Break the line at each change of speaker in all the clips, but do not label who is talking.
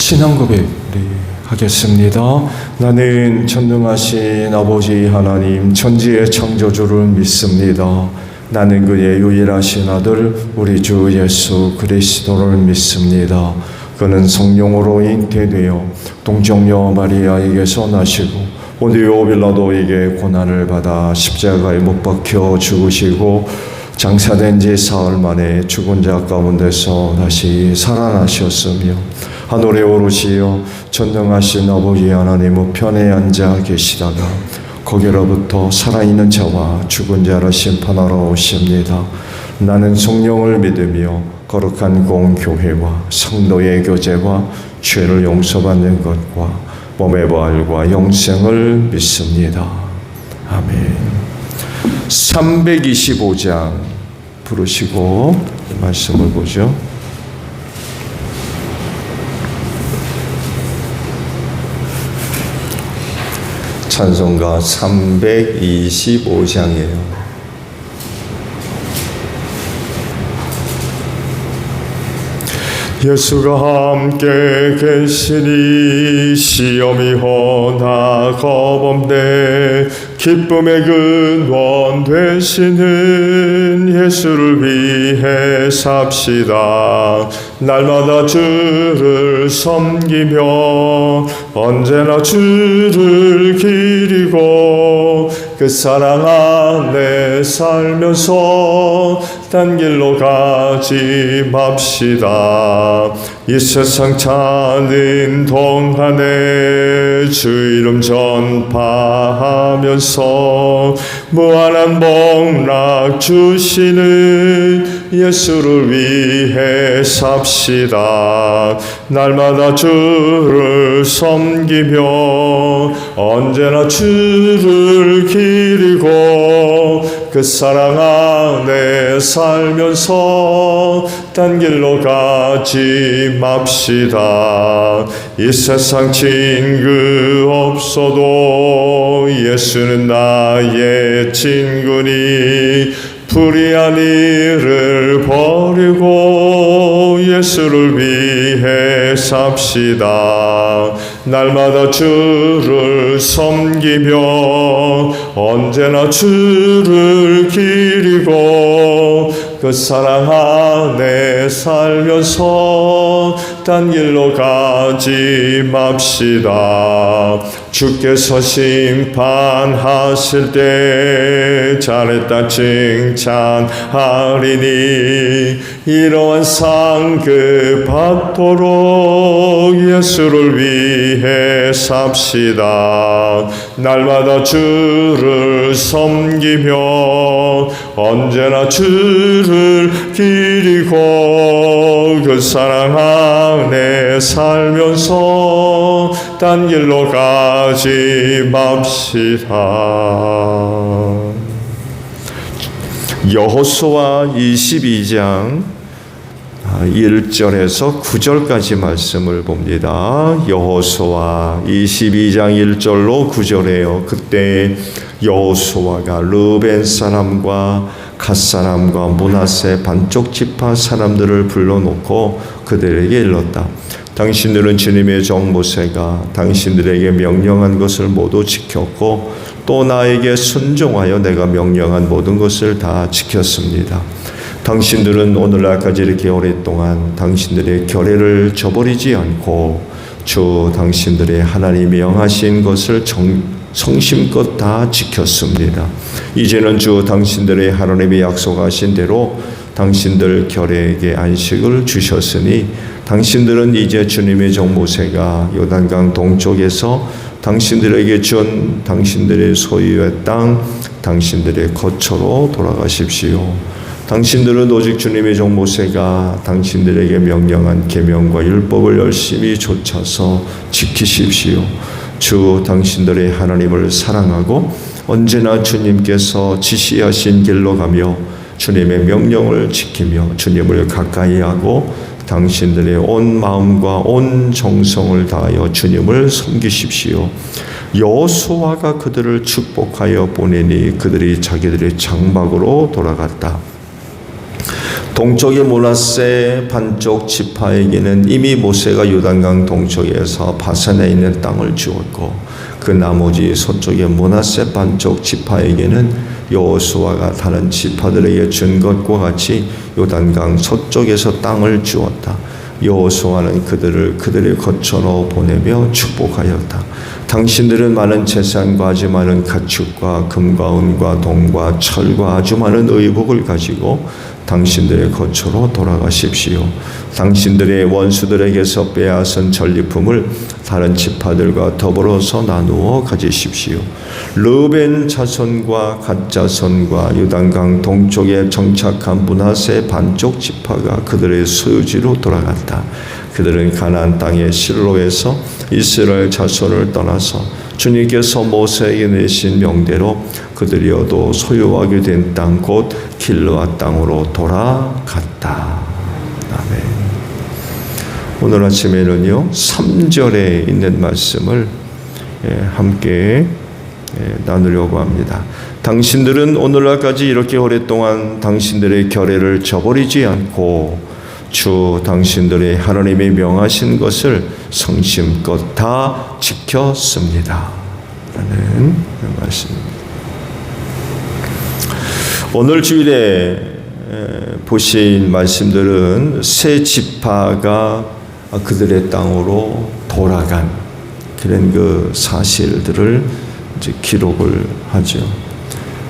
신앙고백 하겠습니다. 나는 전능하신 아버지 하나님 천지의 창조주를 믿습니다. 나는 그의 유일하신 아들 우리 주 예수 그리스도를 믿습니다. 그는 성령으로 잉태되어 동정녀 마리아에게서 나시고 본디오 빌라도에게 고난을 받아 십자가에 못 박혀 죽으시고 장사된 지 사흘 만에 죽은 자 가운데서 다시 살아나셨으며 하늘에 오르시어 전능하신 아버지 하나님 우편에 앉아 계시다가 거기로부터 살아있는 자와 죽은 자를 심판하러 오십니다. 나는 성령을 믿으며 거룩한 공교회와 성도의 교제와 죄를 용서받는 것과 몸의 부활과 영생을 믿습니다. 아멘. 325장 부르시고 말씀을 보죠. 찬송가 325장이에요. 예수가 함께 계시니 시험이 허나 겁없네. 기쁨의 근원 되시는 예수를 위해 삽시다. 날마다 주를 섬기며 언제나 주를 기리고 그 사랑 안에 살면서 딴 길로 가지 맙시다. 이 세상 사는 동안에 주 이름 전파하면서 무한한 복락 주시는 예수를 위해 삽시다. 날마다 주를 섬기며 언제나 주를 기리고 그 사랑 안에 살면서 딴 길로 가지 맙시다. 이 세상 친구 없어도 예수는 나의 친구니 불의한 일을 버리고 예수를 위해 삽시다. 날마다 주를 섬기며 언제나 주를 기리고 그 사랑 안에 살면서 딴 길로 가지 맙시다. 주께서 심판하실 때 잘했다 칭찬하리니 이러한 상급 받도록 예수를 위해 삽시다. 날마다 주를 섬기며 언제나 주를 기리고 그 사랑 안에 살면서 딴 길로 가지 맙시다. 여호수아 22장 1절에서 9절까지 말씀을 봅니다. 여호수아 22장 1절로 9절에요. 그때 여호수아가 르벤 사람과 갓 사람과 므낫세 반쪽 지파 사람들을 불러놓고 그들에게 일렀다. 당신들은 주님의 종 모세가 당신들에게 명령한 것을 모두 지켰고 또 나에게 순종하여 내가 명령한 모든 것을 다 지켰습니다. 당신들은 오늘날까지 이렇게 오랫동안 당신들의 결례를 저버리지 않고 주 당신들의 하나님이 명하신 것을 성심껏 다 지켰습니다. 이제는 주 당신들의 하나님이 약속하신 대로 당신들 결례에게 안식을 주셨으니 당신들은 이제 주님의 종 모세가 요단강 동쪽에서 당신들에게 준 당신들의 소유의 땅, 당신들의 거처로 돌아가십시오. 당신들은 오직 주님의 종 모세가 당신들에게 명령한 계명과 율법을 열심히 좇아서 지키십시오. 주 당신들의 하나님을 사랑하고 언제나 주님께서 지시하신 길로 가며 주님의 명령을 지키며 주님을 가까이 하고 당신들의 온 마음과 온 정성을 다하여 주님을 섬기십시오. 여호수아가 그들을 축복하여 보내니 그들이 자기들의 장막으로 돌아갔다. 동쪽의 므낫세 반쪽 지파에게는 이미 모세가 요단강 동쪽에서 바산에 있는 땅을 주었고, 그 나머지 서쪽의 므낫세 반쪽 지파에게는 여호수아가 다른 지파들에게 준 것과 같이 요단강 서쪽에서 땅을 주었다. 여호수아는 그들을 그들의 거처로 보내며 축복하였다. 당신들은 많은 재산과 아주 많은 가축과 금과 은과 동과 철과 아주 많은 의복을 가지고 당신들의 거처로 돌아가십시오. 당신들의 원수들에게서 빼앗은 전리품을 다른 지파들과 더불어서 나누어 가지십시오. 르벤 자손과 갓 자손과 요단강 동쪽에 정착한 므낫세 반쪽 지파가 그들의 소유지로 돌아갔다. 그들은 가나안 땅의 실로에서 이스라엘 자손을 떠나서 주님께서 모세에게 내신 명대로 그들이 얻어 소유하게 된 땅 곧 길르앗 땅으로 돌아갔다. 아멘. 오늘 아침에는요 3절에 있는 말씀을 함께 나누려고 합니다. 당신들은 오늘날까지 이렇게 오랫동안 당신들의 결례를 저버리지 않고 주 당신들의 하나님이 명하신 것을 성심껏 다 지켰습니다. 라는 말씀입니다. 오늘 주일에 보신 말씀들은 세 지파가 그들의 땅으로 돌아간 그런 그 사실들을 이제 기록을 하죠.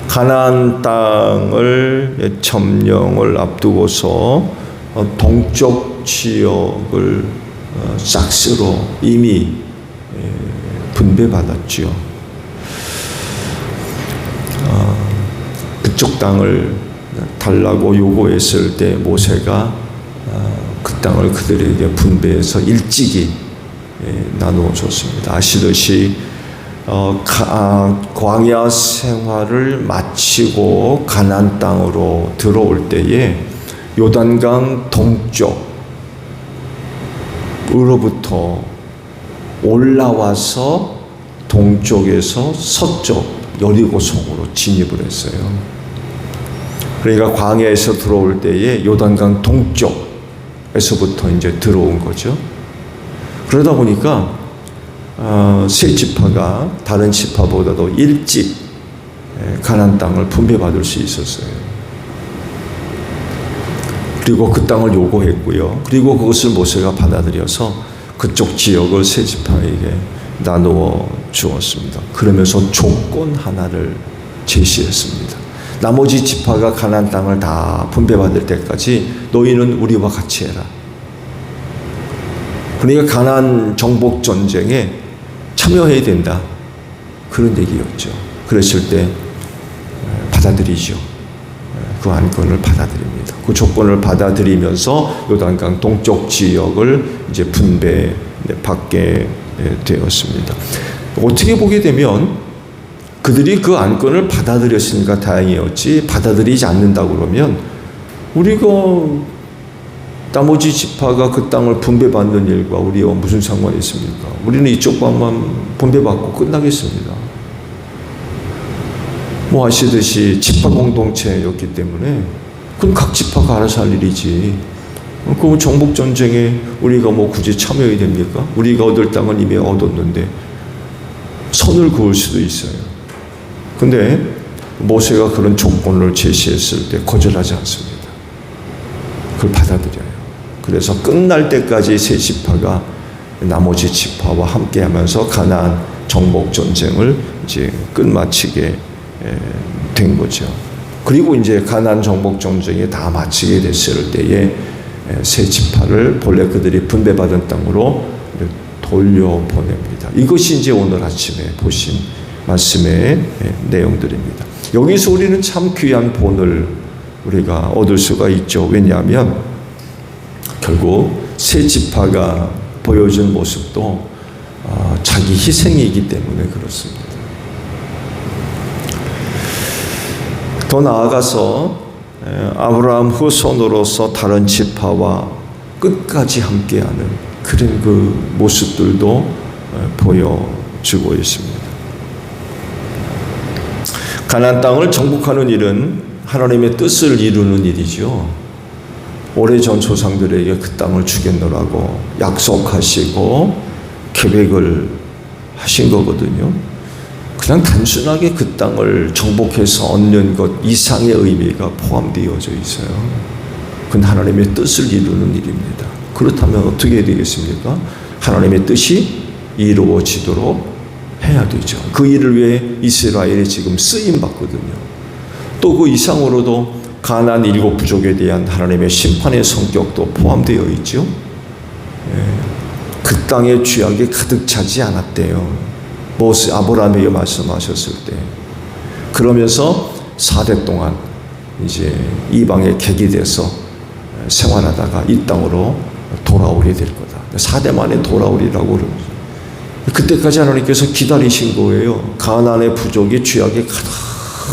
가나안 땅을 점령을 앞두고서 동쪽 지역을 싹스로 이미 분배받았죠. 그쪽 땅을 달라고 요구했을 때 모세가 그 땅을 그들에게 분배해서 일찍이 나누어 줬습니다. 아시듯이 광야 생활을 마치고 가나안 땅으로 들어올 때에 요단강 동쪽으로부터 올라와서 동쪽에서 서쪽 여리고성으로 진입을 했어요. 그러니까 광야에서 들어올 때에 요단강 동쪽에서부터 이제 들어온 거죠. 그러다 보니까 세 지파가 다른 지파보다도 일찍 가나안 땅을 분배받을 수 있었어요. 그리고 그 땅을 요구했고요. 그리고 그것을 모세가 받아들여서 그쪽 지역을 세 지파에게 나누어 주었습니다. 그러면서 조건 하나를 제시했습니다. 나머지 지파가 가나안 땅을 다 분배받을 때까지 너희는 우리와 같이 해라. 그러니까 가나안 정복 전쟁에 참여해야 된다. 그런 얘기였죠. 그랬을 때 받아들이죠. 그 안건을 받아들입니다. 그 조건을 받아들이면서 요단강 동쪽 지역을 이제 분배받게 되었습니다. 어떻게 보게 되면 그들이 그 안건을 받아들였으니까 다행이었지, 받아들이지 않는다고 그러면 우리가 나머지 지파가 그 땅을 분배받는 일과 우리와 무슨 상관이 있습니까? 우리는 이쪽 방만 분배받고 끝나겠습니다. 뭐 아시듯이 지파 공동체였기 때문에 그건 각 지파가 알아서 할 일이지. 그 정복 전쟁에 우리가 뭐 굳이 참여해야 됩니까? 우리가 얻을 땅은 이미 얻었는데 선을 그을 수도 있어요. 근데 모세가 그런 조건을 제시했을 때 거절하지 않습니다. 그걸 받아들여요. 그래서 끝날 때까지 세 지파가 나머지 지파와 함께하면서 가나안 정복 전쟁을 이제 끝마치게 된 거죠. 그리고 이제 가나안 정복 전쟁이 다 마치게 됐을 때에 세 지파를 본래 그들이 분배받은 땅으로 돌려보냅니다. 이것이 이제 오늘 아침에 보신 말씀의 내용들입니다. 여기서 우리는 참 귀한 본을 우리가 얻을 수가 있죠. 왜냐하면 결국 세 지파가 보여준 모습도 자기 희생이기 때문에 그렇습니다. 더 나아가서 아브라함 후손으로서 다른 지파와 끝까지 함께하는 그런 그 모습들도 보여주고 있습니다. 가나안 땅을 정복하는 일은 하나님의 뜻을 이루는 일이죠. 오래전 조상들에게 그 땅을 주겠노라고 약속하시고 계획을 하신 거거든요. 그냥 단순하게 그 땅을 정복해서 얻는 것 이상의 의미가 포함되어져 있어요. 그건 하나님의 뜻을 이루는 일입니다. 그렇다면 어떻게 되겠습니까? 하나님의 뜻이 이루어지도록 해야 되죠. 그 일을 위해 이스라엘이 지금 쓰임받거든요. 또 그 이상으로도 가나안 7 부족에 대한 하나님의 심판의 성격도 포함되어 있죠. 그 땅의 죄악이 가득 차지 않았대요. 모세 아브라함에게 말씀하셨을 때. 그러면서 4대 동안 이제 이방의 객이 돼서 생활하다가 이 땅으로 돌아오게 될 거다. 4대 만에 돌아오리라고 그러죠. 그때까지 하나님께서 기다리신 거예요. 가나안의 부족이 죄악이 가득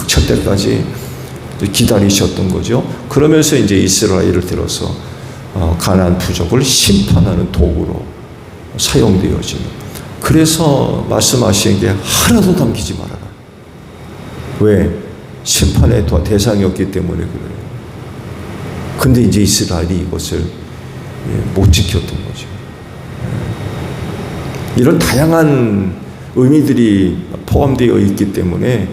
찰 때까지 기다리셨던 거죠. 그러면서 이제 이스라엘을 들어서 가나안 부족을 심판하는 도구로 사용되어지는. 그래서 말씀하신 게 하나도 남기지 말아라. 왜? 심판의 대상이었기 때문에 그래요. 근데 이제 이스라엘이 이것을 못 지켰던 거죠. 이런 다양한 의미들이 포함되어 있기 때문에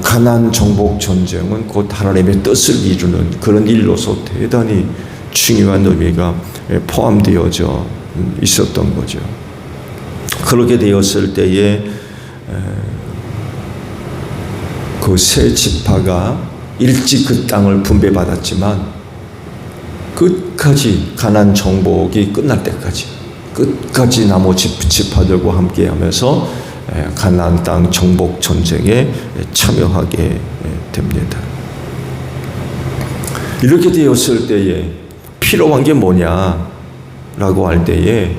가나안 정복 전쟁은 곧 하나님의 뜻을 이루는 그런 일로서 대단히 중요한 의미가 포함되어져 있었던 거죠. 그렇게 되었을 때에 그 세 지파가 일찍 그 땅을 분배받았지만 끝까지 가나안 정복이 끝날 때까지 끝까지 나머지 지파들과 함께하면서 가나안 땅 정복 전쟁에 참여하게 됩니다. 이렇게 되었을 때에 필요한 게 뭐냐라고 할 때에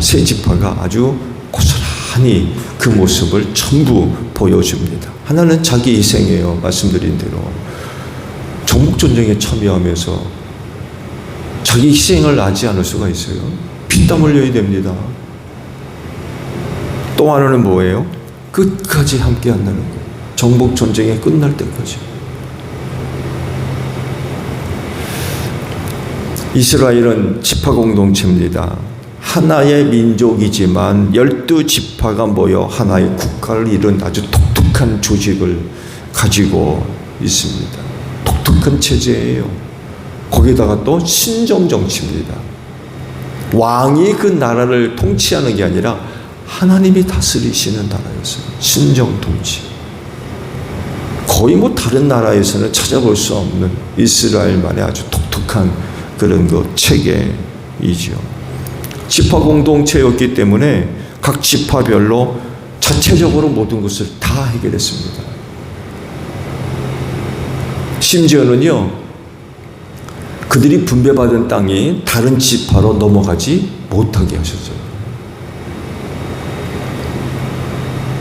세 지파가 아주 고스란히 그 모습을 전부 보여줍니다. 하나는 자기 희생이에요. 말씀드린 대로 정복 전쟁에 참여하면서 자기 희생을 하지 않을 수가 있어요. 피땀 흘려야 됩니다. 또 하나는 뭐예요? 끝까지 함께 한다는 거예요. 정복 전쟁이 끝날 때까지. 이스라엘은 지파 공동체입니다. 하나의 민족이지만 12지파가 모여 하나의 국가를 이룬 아주 독특한 조직을 가지고 있습니다. 독특한 체제예요. 거기다가 또 신정 정치입니다. 왕이 그 나라를 통치하는 게 아니라 하나님이 다스리시는 나라였어요. 신정 통치. 거의 다른 나라에서는 찾아볼 수 없는 이스라엘만의 아주 독특한 그런 체계이죠. 지파 공동체였기 때문에 각 지파별로 자체적으로 모든 것을 다 해결했습니다. 심지어는요, 그들이 분배받은 땅이 다른 지파로 넘어가지 못하게 하셨어요.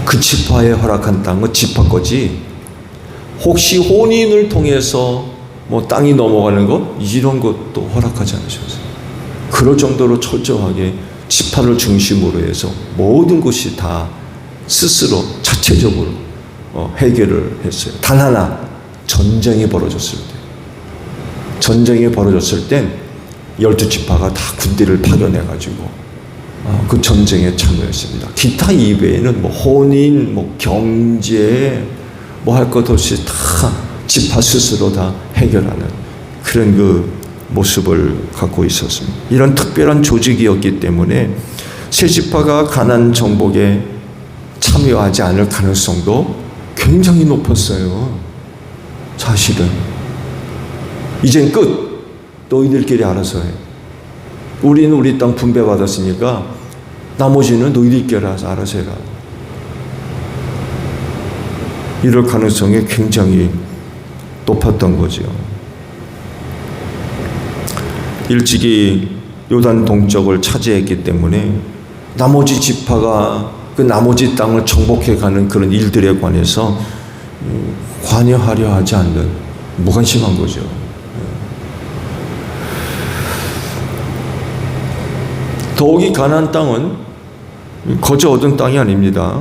그 지파에 허락한 땅은 지파 거지, 혹시 혼인을 통해서 땅이 넘어가는 것, 이런 것도 허락하지 않으셨어요. 그럴 정도로 철저하게 지파를 중심으로 해서 모든 것이 다 스스로 자체적으로 해결을 했어요. 단 하나, 전쟁이 벌어졌을 땐 12지파가 다 군대를 파견해가지고 그 전쟁에 참여했습니다. 기타 이외에는 혼인, 경제, 할 것 없이 다 지파 스스로 다 해결하는 그런 그 모습을 갖고 있었습니다. 이런 특별한 조직이었기 때문에 세 지파가 가나안 정복에 참여하지 않을 가능성도 굉장히 높았어요. 사실은 이젠 끝. 너희들끼리 알아서 해. 우리는 우리 땅 분배받았으니까 나머지는 너희들끼리 알아서 해라. 이럴 가능성이 굉장히 높았던 거죠. 일찍이 요단 동쪽을 차지했기 때문에 나머지 지파가 그 나머지 땅을 정복해가는 그런 일들에 관해서 관여하려 하지 않는 무관심한 거죠. 더욱이 가나안 땅은 거저 얻은 땅이 아닙니다.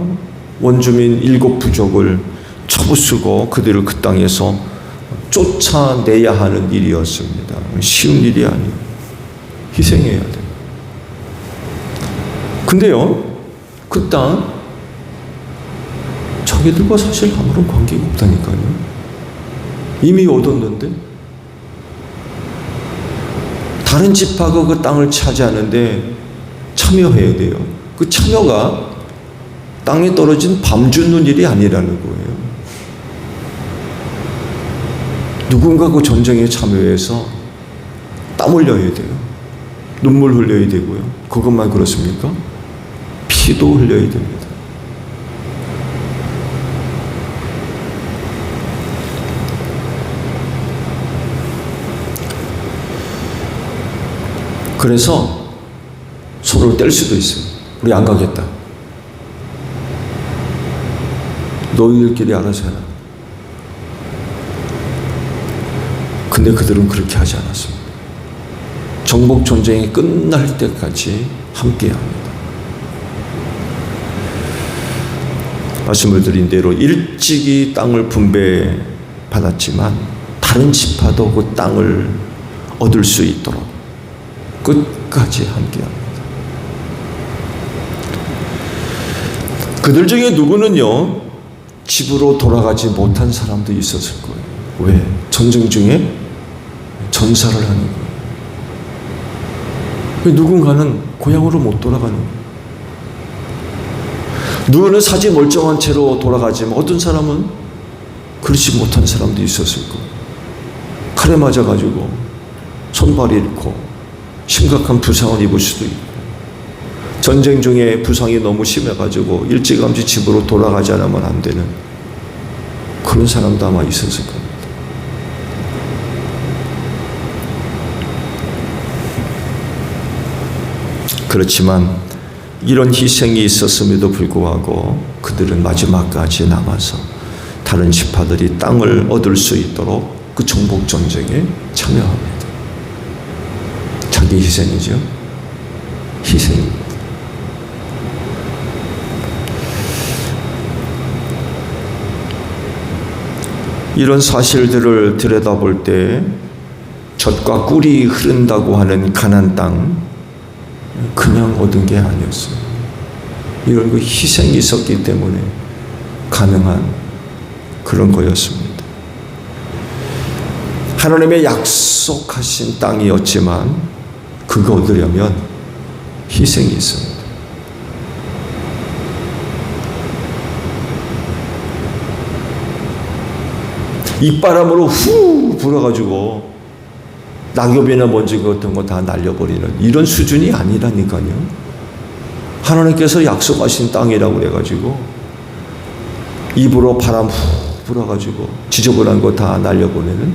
원주민 7 부족을 쳐부수고 그들을 그 땅에서 쫓아내야 하는 일이었습니다. 쉬운 일이 아니에요. 희생해야 돼요. 근데요, 그 땅 자기들과 사실 아무런 관계가 없다니까요. 이미 얻었는데 다른 지파가 그 땅을 차지하는데 참여해야 돼요. 그 참여가 땅에 떨어진 밤 줍는 일이 아니라는 거예요. 누군가 그 전쟁에 참여해서 땀 흘려야 돼요. 눈물 흘려야 되고요. 그것만 그렇습니까? 피도 흘려야 됩니다. 그래서 손을 뗄 수도 있어요. 우리 안 가겠다. 너희들끼리 알아서 해라. 근데 그들은 그렇게 하지 않았습니다. 정복 전쟁이 끝날 때까지 함께합니다. 말씀을 드린 대로 일찍이 땅을 분배받았지만 다른 지파도 그 땅을 얻을 수 있도록 끝까지 함께합니다. 그들 중에 누구는요, 집으로 돌아가지 못한 사람도 있었을 거예요. 왜? 전쟁 중에 전사를 하는 거예요. 누군가는 고향으로 못 돌아가는 거예요. 누구는 사지 멀쩡한 채로 돌아가지만 어떤 사람은 그렇지 못한 사람도 있었을 거예요. 칼에 맞아가지고 손발이 잃고 심각한 부상을 입을 수도 있고, 전쟁 중에 부상이 너무 심해가지고 일찌감치 집으로 돌아가지 않으면 안 되는 그런 사람도 아마 있었을 겁니다. 그렇지만 이런 희생이 있었음에도 불구하고 그들은 마지막까지 남아서 다른 지파들이 땅을 얻을 수 있도록 그 정복 전쟁에 참여합니다. 자기 희생이죠. 희생입니다. 이런 사실들을 들여다볼 때 젖과 꿀이 흐른다고 하는 가나안 땅 그냥 얻은 게 아니었어요. 이런 그 희생이 있었기 때문에 가능한 그런 거였습니다. 하나님의 약속하신 땅이었지만 그거 얻으려면 희생이 있습니다. 입바람으로 후 불어가지고 낙엽이나 먼지 같은 거 다 날려버리는 이런 수준이 아니라니까요. 하나님께서 약속하신 땅이라고 그래가지고 입으로 바람 후 불어가지고 지저분한 거 다 날려보내는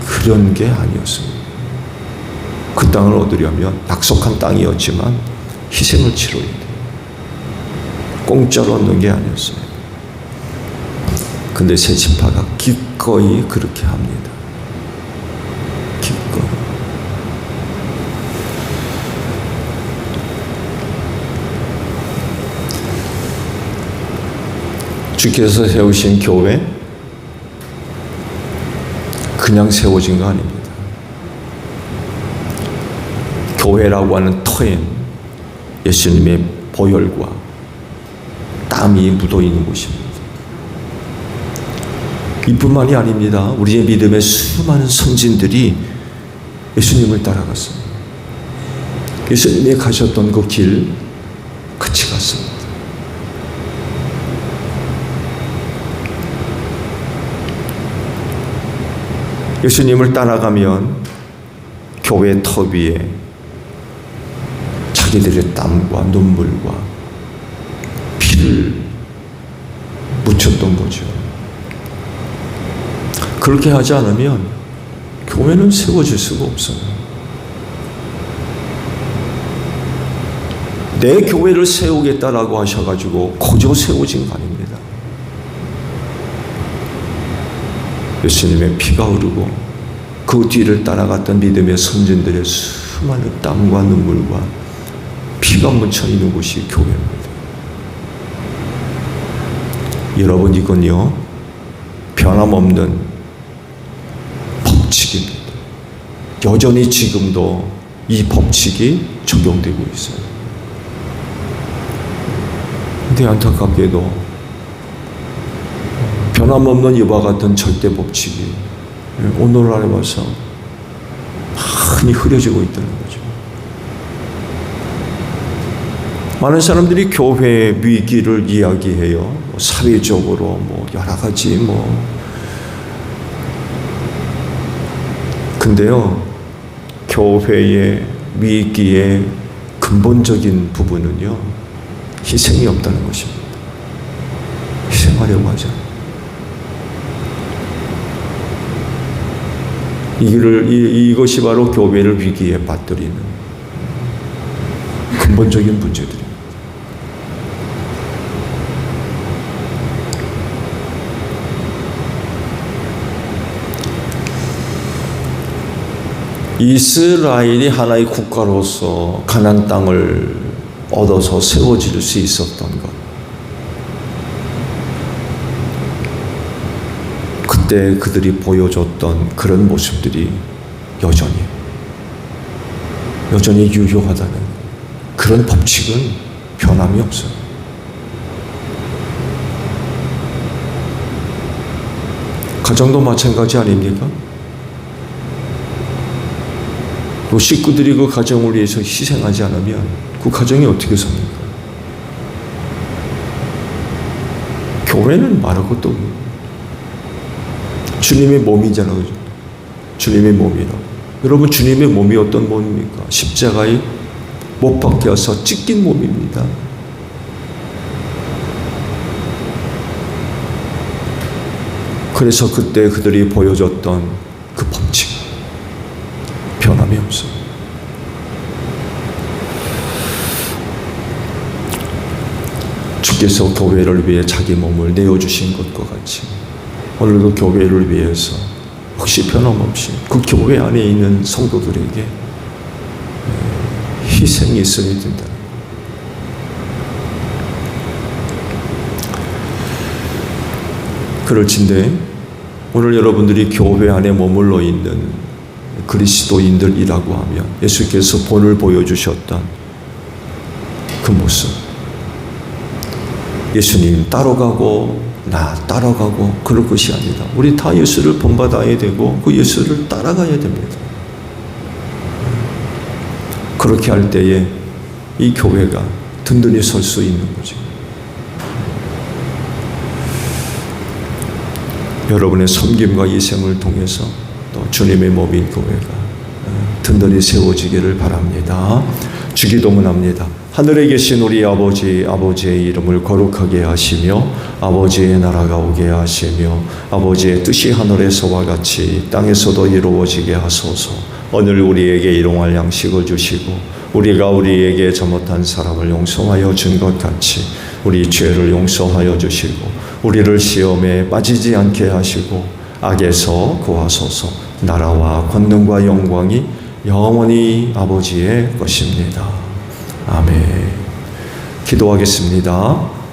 그런 게 아니었습니다. 그 땅을 얻으려면 약속한 땅이었지만 희생을 치러야 돼요. 공짜로 얻는 게 아니었어요. 근데 세 지파가 기꺼이 그렇게 합니다. 기꺼이. 주께서 세우신 교회 그냥 세워진 거 아닙니다. 교회라고 하는 터엔 예수님의 보혈과 땀이 묻어 있는 곳입니다. 이뿐만이 아닙니다. 우리의 믿음의 수많은 선진들이 예수님을 따라갔습니다. 예수님이 가셨던 그 길 같이 갔습니다. 예수님을 따라가면 교회 터 위에 자기들의 땀과 눈물과 피를 묻혔던 거죠. 그렇게 하지 않으면 교회는 세워질 수가 없어요. 내 교회를 세우겠다라고 하셔가지고 거저 세워진 거 아닙니다. 예수님의 피가 흐르고 그 뒤를 따라갔던 믿음의 선진들의 수많은 땀과 눈물과 피가 묻혀 있는 곳이 교회입니다. 여러분, 이건요 변함없는 여전히 지금도 이 법칙이 적용되고 있어요. 근데 안타깝게도 변함없는 이와 같은 절대 법칙이 오늘날에 와서 많이 흐려지고 있다는 거죠. 많은 사람들이 교회의 위기를 이야기해요. 사회적으로 여러 가지 근데요, 교회의 위기의 근본적인 부분은요, 희생이 없다는 것입니다. 희생하려고 하죠. 이것이 바로 교회를 위기에 빠뜨리는 근본적인 문제들입니다. 이스라엘이 하나의 국가로서 가나안 땅을 얻어서 세워질 수 있었던 것, 그때 그들이 보여줬던 그런 모습들이 여전히 유효하다는 그런 법칙은 변함이 없어요. 가정도 마찬가지 아닙니까? 그 식구들이 그 가정을 위해서 희생하지 않으면 그 가정이 어떻게 삽니까? 교회는 말할 것도 없고 주님의 몸이잖아요. 그죠? 주님의 몸이라고. 여러분, 주님의 몸이 어떤 몸입니까? 십자가에 못 박혀서 찢긴 몸입니다. 그래서 그때 그들이 보여줬던 그 법칙, 변함이 없어요. 주께서 교회를 위해 자기 몸을 내어주신 것과 같이 오늘도 교회를 위해서 혹시 변함없이 그 교회 안에 있는 성도들에게 희생이 있어야 된다. 그럴진데 오늘 여러분들이 교회 안에 머물러 있는 그리스도인들이라고 하면 예수께서 본을 보여주셨던 그 모습, 예수님 따라가고 나 따라가고 그럴 것이 아니라 우리 다 예수를 본받아야 되고 그 예수를 따라가야 됩니다. 그렇게 할 때에 이 교회가 든든히 설 수 있는 거죠. 여러분의 섬김과 희생을 통해서 또 주님의 몸인 교회가 든든히 세워지기를 바랍니다. 주기도문 합니다. 하늘에 계신 우리 아버지, 아버지의 이름을 거룩하게 하시며 아버지의 나라가 오게 하시며 아버지의 뜻이 하늘에서와 같이 땅에서도 이루어지게 하소서. 오늘 우리에게 일용할 양식을 주시고 우리가 우리에게 잘못한 사람을 용서하여 준 것 같이 우리 죄를 용서하여 주시고 우리를 시험에 빠지지 않게 하시고 악에서 구하소서. 나라와 권능과 영광이 영원히 아버지의 것입니다. 아멘. 기도하겠습니다.